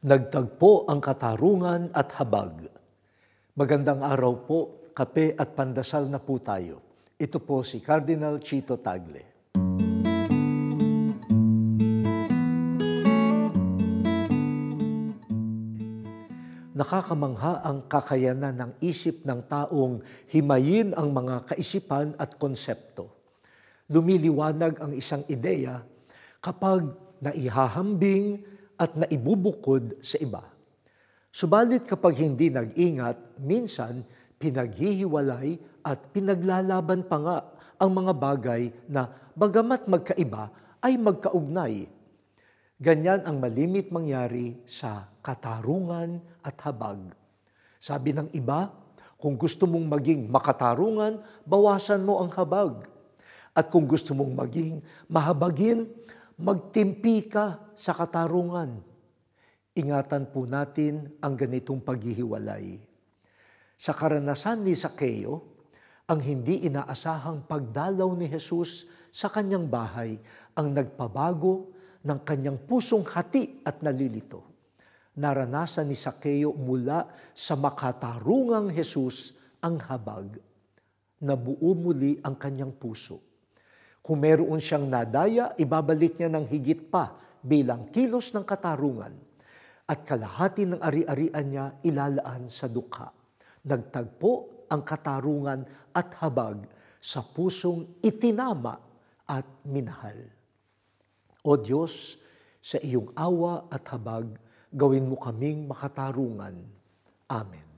Nagtagpo ang katarungan at habag. Magandang araw po, kape at pandasal na po tayo. Ito po si Cardinal Chito Tagle. Nakakamangha ang kakayanan ng isip ng taong himayin ang mga kaisipan at konsepto. Lumiliwanag ang isang ideya kapag naihahambing at naibubukod sa iba. Subalit kapag hindi nag-ingat, minsan pinaghihiwalay at pinaglalaban pa nga ang mga bagay na bagamat magkaiba ay magkaugnay. Ganyan ang malimit mangyari sa katarungan at habag. Sabi ng iba, kung gusto mong maging makatarungan, bawasan mo ang habag. At kung gusto mong maging mahabagin, magtimpi ka sa katarungan. Ingatan po natin ang ganitong paghihiwalay. Sa karanasan ni Zaccheo, ang hindi inaasahang pagdalaw ni Jesus sa kanyang bahay ang nagpabago ng kanyang pusong hati at nalilito. Naranasan ni Zaccheo mula sa makatarungang Jesus ang habag. Nabuo muli ang kanyang puso. Kung meron siyang nadaya, ibabalik niya ng higit pa bilang kilos ng katarungan. At kalahati ng ari-arian niya ilalaan sa dukha. Nagtagpo ang katarungan at habag sa pusong itinama at minahal. O Diyos, sa iyong awa at habag, gawin mo kaming makatarungan. Amen.